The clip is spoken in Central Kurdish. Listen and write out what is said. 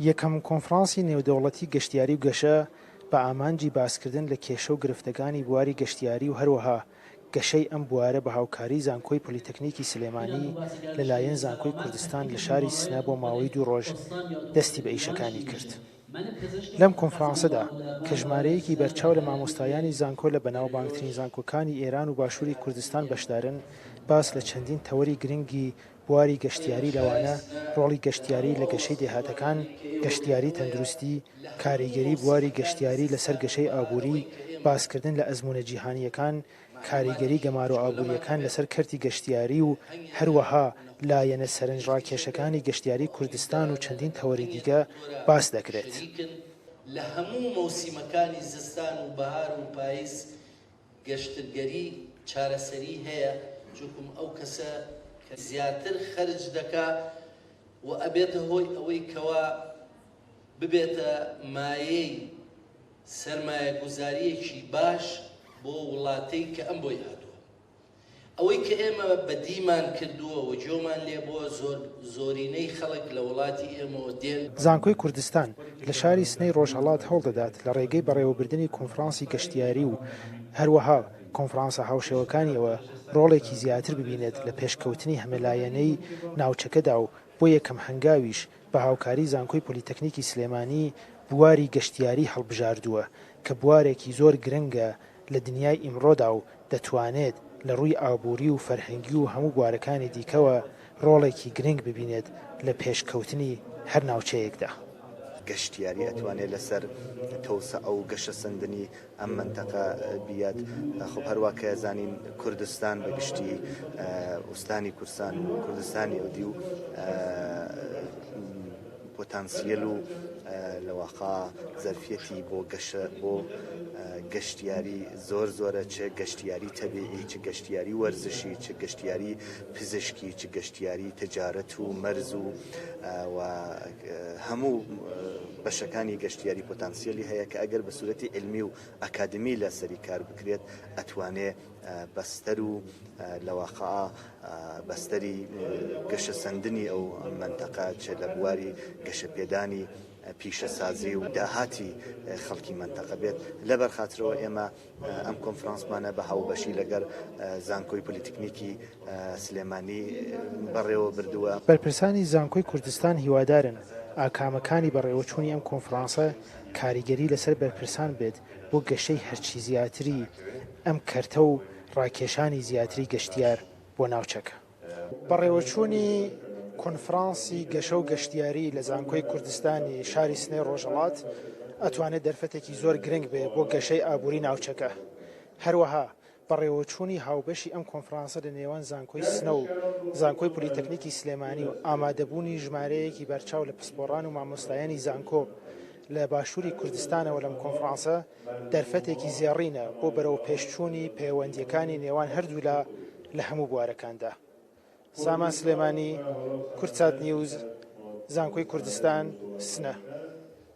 یەکەم کۆنفرانسی نێودەوڵەتی گەشتیاری و گەشە بە ئامانجی باسکردن لە کێشە و گرفتەکانی بواری گەشتیاری و هەروەها گەشەی ئەم بوارە بە هاوکاری زانکۆی پۆلیتەکنیکی سلێمانی لەلایەن زانکۆی کوردستان لە شاری سنە بۆ ماوەی 2 ڕۆژ دەستی بە ئیشەکانی کرد. لەم کۆنفرانسەدا کە ژمارەیەکی بەرچاو لە مامۆستایانی زانکۆ لە بەناوبانگترین زانکۆکانی ئێران و باشووری کوردستان بەشدارن، باس لە چەندین تەوەری گرنگی بواری گەشتیاری لەوانە ڕۆڵی گەشتیاری لە گەشەی دێهاتەکان، گەشتیاری تەندروستی، کاریگەری بواری گەشتیاری لەسەر گەشەی ئابووری، باسکردن لە ئەزموونە جیهانیەکان، کاریگەری گەمار و ئابووریەکان لەسەر کەرتی گەشتیاری و هەروەها لایەنە سەرنجڕاکێشەکانی گەشتیاری کوردستان و چەندین تەوەری دیکە باس دەکرێت. لە هەموو مەوسیمەکانی زستان و بەهار و پاییز گەشتگەری چارەسەری هەیە، چونکم ئەو کەسە کە زیاتر خەرج دەکا و ئەبێتە هۆی ئەوەی کەوا ببێتە مایەی سەرمایە گوزاریەکی باش بۆ وڵاتەی کە ئەم بۆی هاتووە. ئەوەی کە ئێمە بەدیمان کردووە و جۆمان لێ بۆ زۆرینەی خەڵک لە وڵاتی ئێمەوە دێن. زانکۆی کوردستان لە شاری سنەی ڕۆژهەڵات هەوڵدەدات لە ڕێگەی بەڕێوەبردننی کۆنفرانسی گەشتیاری و هەروەها کۆنفرانسە هاوشێوەکانیەوە ڕۆڵێکی زیاتر ببینێت لە پێشکەوتنی هەمەلایەنەی ناوچەکەدا و بۆ یەکەم هەنگاویش بە هاوکاری زانکۆی پۆلیتەکنیکی سلێمانی بواری گەشتیاری هەڵبژاردووە کە بوارێکی زۆر گرنگە لە دنیای ئیمڕۆدا و دەتوانێت لە ڕووی ئابووری و فەرهەنگی و هەموو بوارەکانی دیکەوە ڕۆڵێکی گرنگ ببینێت لە پێشکەوتنی هەر ناوچەیەکدا. گەشتیاری ئەتوانێت لەسەر تەوسە ئەو گەشە سندنی ئەم منتەقە بیات. خۆ هەروە کە زانین کوردستان بەگشتی ئوستانی کورسان و کوردستانی ئەودی و پۆتانسیەل و لەواقع زەرفەتی بۆ گەشتیاری زۆر زۆرە، چه گەشتیاری تەبیعی، چه گەشتیاری وەرزشی، چه گەشتیاری پزیشکی، چه گەشتیاری تجارەت و مەرز و هەموو بەشەکانی گەشتیاری پۆتانسیەلی هەیە کە ئەگەر بە سوورەتی علمی و ئەکادمی لەسەری کار بکرێت ئەتوانێت بەستەر و لەواقع بەستەری گەشە سندنی ئەو منتەقە چه لە بواری گەشە پێدانی پیشەسازی و داهاتی خەڵکی منتەقە بێت. لەبەر خاترەوە ئێمە ئەم کۆنفرانسمانە بە هاوبەشی لەگەر زانکۆی پۆلیتەکنیکی سلێمانی بەڕێوە بردووە. بەرپرسانی زانکۆی کوردستان هیوادارن ئاکامەکانی بەڕێوەچوونی ئەم کۆنفرانسە کاریگەری لەسەر بەرپرسان بێت بۆ گەشەی هەرچی زیاتری ئەم کەرتە و ڕاکێشانی زیاتری گەشتیار بۆ ناوچەکە. بەڕێوەچوونی کۆنفرانسی گەشە و گەشتیاری لە زانکۆی کوردستانی شاری سنەی ڕۆژهەڵات ئەتوانێت دەرفەتێکی زۆر گرنگ بێ بۆ گەشەی ئابووری ناوچەکە. هەروەها بەڕێوەچوونی هاوبەشی ئەم کۆنفرانسە لە نێوان زانکۆی سنە و زانکۆی پۆلیتەکنیکی سلێمانی و ئامادەبوونی ژمارەیەکی بەرچاو لە پسپۆڕان و مامۆستایانی زانکۆ لە باشووری کوردستانەوە لەم کۆنفرانسە دەرفەتێکی زێڕینە بۆ بەرەو پێشچوونی پەیوەندیەکانی نێوان هەردوو لە هەموو بوارەکاندا. سامان سلێمانی، کورتسات نیوز، زانکۆی کوردستان، سنە.